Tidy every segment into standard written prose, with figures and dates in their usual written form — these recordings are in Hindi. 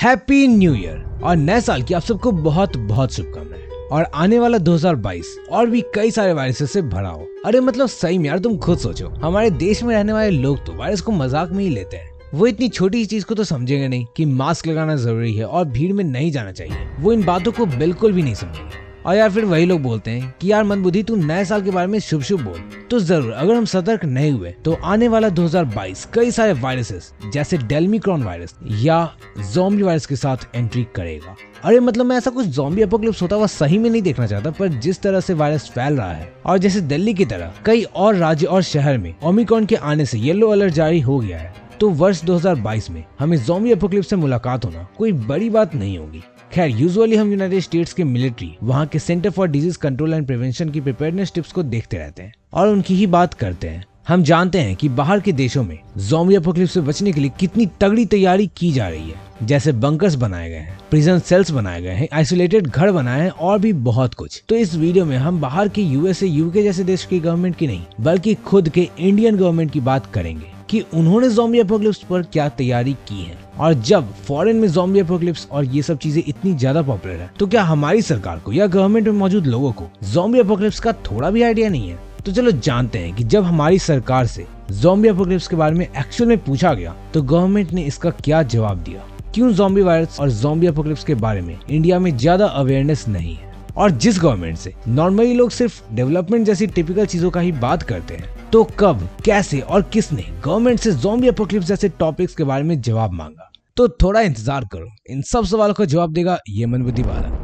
हैप्पी न्यू ईयर और नए साल की आप सबको बहुत बहुत शुभकामनाएं। और आने वाला 2022 और भी कई सारे वायरसेस से भरा हो। अरे मतलब सही में यार, तुम खुद सोचो, हमारे देश में रहने वाले लोग तो वायरस को मजाक में ही लेते हैं। वो इतनी छोटी चीज को तो समझेंगे नहीं कि मास्क लगाना जरूरी है और भीड़ में नहीं जाना चाहिए। वो इन बातों को बिल्कुल भी नहीं समझेंगे। और यार फिर वही लोग बोलते हैं कि यार मंदबुद्धि तू नए साल के बारे में शुभ शुभ बोल। तो जरूर अगर हम सतर्क नहीं हुए तो आने वाला 2022 कई सारे वायरसेस जैसे डेल्मिक्रॉन वायरस या ज़ॉम्बी वायरस के साथ एंट्री करेगा। अरे मतलब मैं ऐसा कुछ ज़ॉम्बी एपोकलिप्स होता हुआ सही में नहीं देखना चाहता, पर जिस तरह से वायरस फैल रहा है और जैसे दिल्ली की तरह कई और राज्य और शहर में ओमिक्रॉन के आने से येलो अलर्ट जारी हो गया है, तो वर्ष 2022 में हमें ज़ॉम्बी एपोकलिप्स से मुलाकात होना कोई बड़ी बात नहीं होगी। खैर यूजुअली हम यूनाइटेड स्टेट्स के मिलिट्री, वहाँ के centre for disease control and prevention की प्रिपेयरनेस टिप्स को देखते रहते हैं और उनकी ही बात करते हैं। हम जानते हैं कि बाहर के देशों में ज़ॉम्बी एपोकलिप्स से बचने के लिए कितनी तगड़ी तैयारी की जा रही है। जैसे बंकर्स बनाए गए हैं, प्रिजन सेल्स बनाए गए हैं, आइसोलेटेड घर बनाए हैं और भी बहुत कुछ। तो इस वीडियो में हम बाहर के यूएसए, यूके जैसे देश की गवर्नमेंट की नहीं बल्कि खुद के इंडियन गवर्नमेंट की बात करेंगे कि उन्होंने ज़ॉम्बी एपोकलिप्स पर क्या तैयारी की है। और जब फॉरेन में ज़ॉम्बी एपोकलिप्स और ये सब चीजें इतनी ज्यादा पॉपुलर है, तो क्या हमारी सरकार को या गवर्नमेंट में मौजूद लोगों को ज़ॉम्बी एपोकलिप्स का थोड़ा भी आइडिया नहीं है? तो चलो जानते हैं कि जब हमारी सरकार से ज़ॉम्बी एपोकलिप्स के बारे में एक्चुअल में पूछा गया तो गवर्नमेंट ने इसका क्या जवाब दिया। क्यों ज़ॉम्बी वायरस और ज़ॉम्बी एपोकलिप्स के बारे में इंडिया में ज्यादा अवेयरनेस नहीं है, और जिस गवर्नमेंट से नॉर्मली लोग सिर्फ डेवलपमेंट जैसी टिपिकल चीजों का ही बात करते हैं, तो कब, कैसे और किसने गवर्नमेंट से ज़ॉम्बी एपोकलिप्स जैसे टॉपिक्स के बारे में जवाब मांगा। तो थोड़ा इंतजार करो, इन सब सवालों का जवाब देगा ये मंदबुद्धि बालक।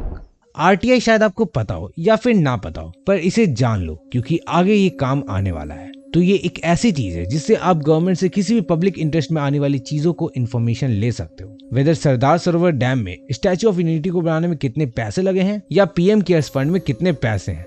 आरटीआई शायद आपको पता हो या फिर ना पता हो, पर इसे जान लो क्योंकि आगे ये काम आने वाला है। तो ये एक ऐसी चीज है जिससे आप गवर्नमेंट से किसी भी पब्लिक इंटरेस्ट में आने वाली चीजों को इन्फॉर्मेशन ले सकते हो। वेदर सरदार सरोवर डैम में स्टैच्यू ऑफ यूनिटी को बनाने में कितने पैसे लगे हैं या पीएम केयर्स फंड में कितने पैसे हैं।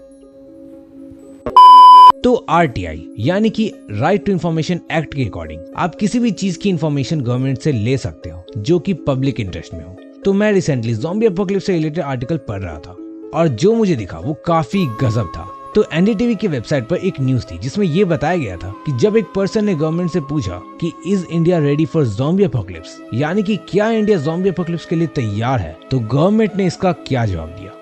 तो आरटीआई यानी कि राइट टू इन्फॉर्मेशन एक्ट के अकॉर्डिंग आप किसी भी चीज की इन्फॉर्मेशन गवर्नमेंट से ले सकते हो जो कि पब्लिक इंटरेस्ट में हो। तो मैं रिसेंटली ज़ॉम्बी एपोकलिप्स से रिलेटेड आर्टिकल पढ़ रहा था और जो मुझे दिखा वो काफी गजब था। तो एनडीटीवी की वेबसाइट पर एक न्यूज थी जिसमें ये बताया गया था कि जब एक पर्सन ने गवर्नमेंट से पूछा कि is India ready for zombie apocalypse, यानी कि क्या इंडिया ज़ॉम्बी एपोकलिप्स के लिए तैयार है, तो गवर्नमेंट ने इसका क्या जवाब दिया।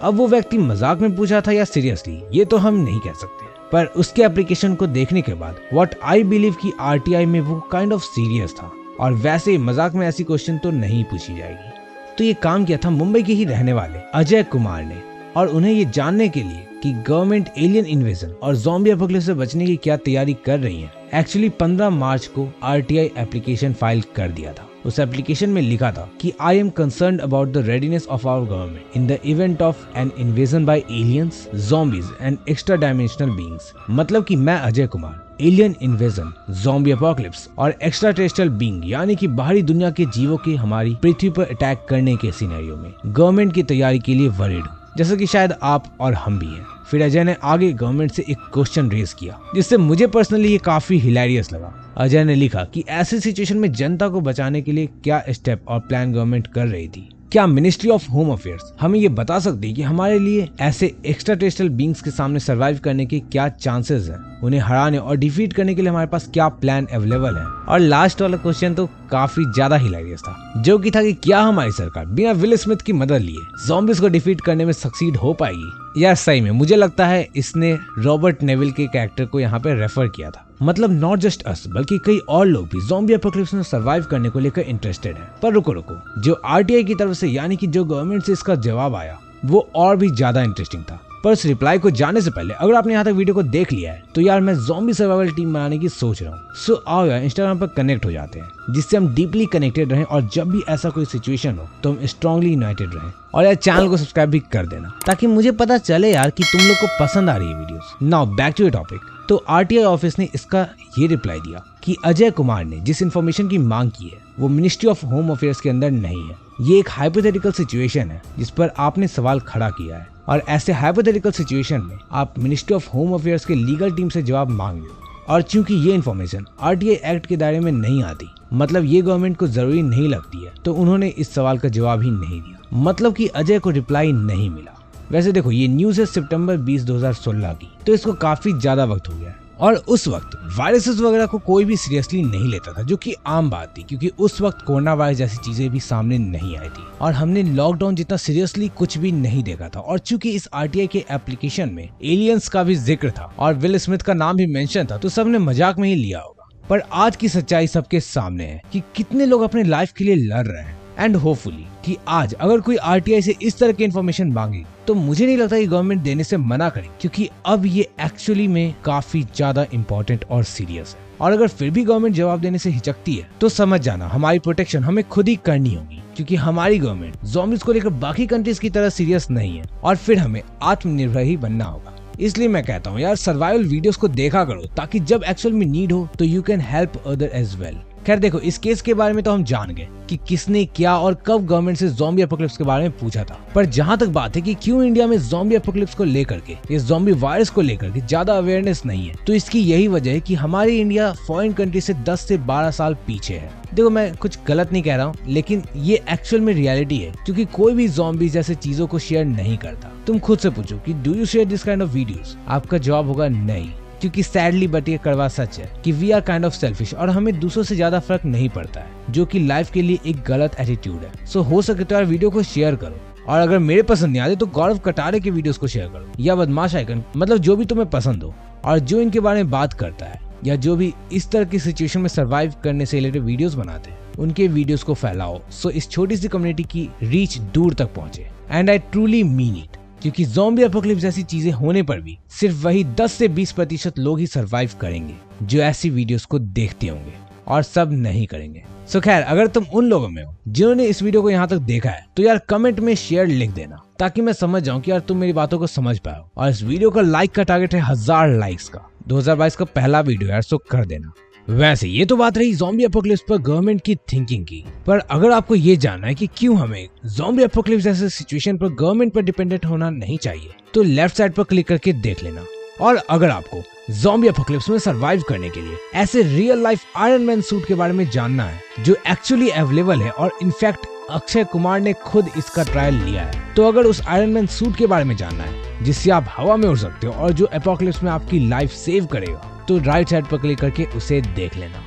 अब वो व्यक्ति मजाक में पूछा था या सीरियसली ये तो हम नहीं कह सकते, पर उसके एप्लीकेशन को देखने के बाद व्हाट आई बिलीव कि आरटीआई में वो काइंड ऑफ सीरियस था और वैसे मजाक में ऐसी क्वेश्चन तो नहीं पूछी जाएगी। तो ये काम किया था मुंबई के ही रहने वाले अजय कुमार ने, और उन्हें ये जानने के लिए कि गवर्नमेंट एलियन इन्वेजन और ज़ॉम्बी एपोकलिप्स से बचने की क्या तैयारी कर रही है, एक्चुअली 15 मार्च को आरटीआई एप्लीकेशन फाइल कर दिया था। उस एप्लीकेशन में लिखा था कि I am concerned about the readiness of our government in the event of an invasion by aliens, zombies and extra dimensional beings. मतलब कि मैं Ajay Kumar alien invasion, zombie apocalypse और एक्स्ट्रा टेरेस्ट्रियल बीइंग यानी कि बाहरी दुनिया के जीवों के हमारी पृथ्वी पर अटैक करने के सिनेरियो में गवर्नमेंट की तैयारी के लिए वरीड हूँ, जैसा कि शायद आप और हम भी हैं। फिर अजय ने आगे गवर्नमेंट से एक क्वेश्चन रेज किया जिससे मुझे पर्सनली ये काफी हिलेरियस लगा। अजय ने लिखा कि ऐसी सिचुएशन में जनता को बचाने के लिए क्या स्टेप और प्लान गवर्नमेंट कर रही थी। क्या मिनिस्ट्री ऑफ होम अफेयर्स हमें ये बता सकती है कि हमारे लिए ऐसे एक्स्ट्रा टेरेस्ट्रियल बीइंग्स के सामने सर्वाइव करने के क्या चांसेस हैं, उन्हें हराने और डिफीट करने के लिए हमारे पास क्या प्लान अवेलेबल है। और लास्ट वाला क्वेश्चन तो काफी ज्यादा हिलेरियस था, जो कि था कि क्या हमारी सरकार बिना विल स्मिथ की मदद लिए ज़ॉम्बीज को डिफीट करने में सक्सीड हो पाएगी। यार सही में मुझे लगता है इसने रॉबर्ट नेविल के कैरेक्टर को यहाँ पे रेफर किया था। मतलब नॉट जस्ट अस बल्कि कई और लोग भी ज़ॉम्बी एपोकलिप्स में सर्वाइव करने को लेकर इंटरेस्टेड है। पर रुको, जो आरटीआई की तरफ से यानी कि जो गवर्नमेंट से इसका जवाब आया वो और भी ज्यादा इंटरेस्टिंग था। पर उस रिप्लाई को जानने से पहले अगर आपने यहाँ तक वीडियो को देख लिया है तो यार मैं ज़ॉम्बी सर्वाइवल टीम बनाने की सोच रहा हूँ। सो आओ यार इंस्टाग्राम पर कनेक्ट हो जाते हैं जिससे हम डीपली कनेक्टेड रहें और जब भी ऐसा कोई सिचुएशन हो तो हम स्ट्रांगली यूनाइटेड रहें। और यार चैनल को सब्सक्राइब भी कर देना ताकि मुझे पता चले यार कि तुम लोग को पसंद आ रही है videos. Now back to the topic. तो आरटीआई ऑफिस ने इसका ये रिप्लाई दिया कि अजय कुमार ने जिस इन्फॉर्मेशन की मांग की है वो मिनिस्ट्री ऑफ होम अफेयर्स के अंदर नहीं है। ये एक हाइपोथेटिकल सिचुएशन है जिस पर आपने सवाल खड़ा किया है, और ऐसे हाइपोथेटिकल सिचुएशन में आप मिनिस्ट्री ऑफ होम अफेयर्स के लीगल टीम से जवाब मांग लो। और चूंकि ये इन्फॉर्मेशन आरटीआई एक्ट के दायरे में नहीं आती, मतलब ये गवर्नमेंट को जरूरी नहीं लगती है, तो उन्होंने इस सवाल का जवाब ही नहीं दिया। मतलब कि अजय को रिप्लाई नहीं मिला। वैसे देखो ये न्यूज है सितंबर 20, 2016 की, तो इसको काफी ज्यादा वक्त हो गया है। और उस वक्त वायरसेस वगैरह को कोई भी सीरियसली नहीं लेता था, जो कि आम बात थी क्योंकि उस वक्त कोरोना वायरस जैसी चीजें भी सामने नहीं आई थी और हमने लॉकडाउन जितना सीरियसली कुछ भी नहीं देखा था। और चूंकि इस आरटीआई के एप्लीकेशन में एलियंस का भी जिक्र था और विल स्मिथ का नाम भी मेंशन था, तो सबने मजाक में ही लिया होगा। पर आज की सच्चाई सबके सामने है कि कितने लोग अपने लाइफ के लिए लड़ रहे हैं। एंड होपफुली कि आज अगर कोई आरटीआई से इस तरह की इन्फॉर्मेशन मांगे तो मुझे नहीं लगता कि गवर्नमेंट देने से मना करे, क्योंकि अब ये एक्चुअली में काफी ज्यादा इम्पोर्टेंट और सीरियस है। और अगर फिर भी गवर्नमेंट जवाब देने से हिचकती है तो समझ जाना हमारी प्रोटेक्शन हमें खुद ही करनी होगी, क्योंकि हमारी गवर्नमेंट ज़ॉम्बीज़ को लेकर बाकी कंट्रीज की तरह सीरियस नहीं है और फिर हमें आत्मनिर्भर ही बनना होगा। इसलिए मैं कहता हूँ यार, सर्वाइवल वीडियोस को देखा करो ताकि जब एक्चुअल में नीड हो तो you can help other as well. खैर देखो, इस केस के बारे में तो हम जान गए कि किसने क्या और कब गवर्नमेंट से ज़ॉम्बी एपोकलिप्स के बारे में पूछा था। पर जहां तक बात है कि क्यों इंडिया में ज़ॉम्बी एपोकलिप्स को लेकर के, ये ज़ॉम्बी वायरस को लेकर के ज्यादा अवेयरनेस नहीं है, तो इसकी यही वजह है कि हमारी इंडिया फॉरेन कंट्री से 10 से 12 साल पीछे है। देखो, मैं कुछ गलत नहीं कह रहा हूँ, लेकिन ये एक्चुअल में रियलिटी है, क्योंकि कोई भी ज़ॉम्बीज़ जैसे चीजों को शेयर नहीं करता। तुम खुद से पूछो कि do you share this kind of videos? आपका जवाब होगा नहीं, क्योंकि सैडली बट ये कड़वा सच है कि we are kind of selfish और हमें दूसरों से ज्यादा फर्क नहीं पड़ता है, जो कि लाइफ के लिए एक गलत एटीट्यूड है। सो हो सके तो यार वीडियो को शेयर करो, और अगर मेरे पसंद नहीं आते तो गौरव कटारे के वीडियोस को शेयर करो, या बदमाश आइकन, मतलब जो भी तुम्हें पसंद हो और जो इनके बारे में बात करता है या जो भी इस तरह की सिचुएशन में सर्वाइव करने से रिलेटेड वीडियोस बनाते हैं, उनके वीडियोस को फैलाओ, सो इस छोटी सी कम्युनिटी की रीच दूर तक पहुंचे। And I truly mean it, क्योंकि ज़ॉम्बी एपोकलिप्स जैसी चीजें होने पर भी सिर्फ वही 10 से 20% लोग ही सरवाइव करेंगे जो ऐसी वीडियोस को देखते होंगे, और सब नहीं करेंगे। सो खैर, अगर तुम उन लोगों में हो जिन्होंने इस वीडियो को यहाँ तक देखा है तो यार कमेंट में शेयर लिख देना, ताकि मैं समझ जाऊं कि यार तुम मेरी बातों को समझ पाओ। और इस वीडियो का लाइक का टारगेट है 1000 लाइक्स का, 2022 का पहला वीडियो यार, सो कर देना। वैसे ये तो बात रही ज़ॉम्बी एपोकलिप्स पर गवर्नमेंट की थिंकिंग की, पर अगर आपको ये जानना है कि क्यों हमें ज़ॉम्बी एपोकलिप्स जैसे सिचुएशन पर गवर्नमेंट पर डिपेंडेंट होना नहीं चाहिए, तो लेफ्ट साइड पर क्लिक करके देख लेना। और अगर आपको ज़ॉम्बी एपोकलिप्स में सरवाइव करने के लिए ऐसे real life iron man suit के बारे में जानना है जो एक्चुअली अवेलेबल है, और इनफैक्ट अक्षय कुमार ने खुद इसका ट्रायल लिया है, तो अगर उस आयरन मैन सूट के बारे में जानना है जिससे आप हवा में उड़ सकते हो और जो एपोकलिप्स में आपकी लाइफ सेव करेगा, तो राइट साइड पर क्लिक करके उसे देख लेना।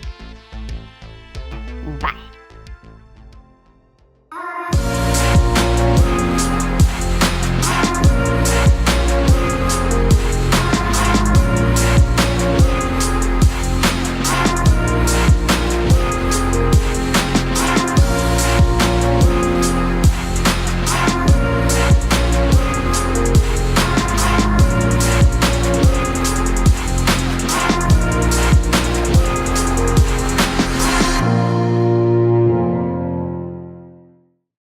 बाय।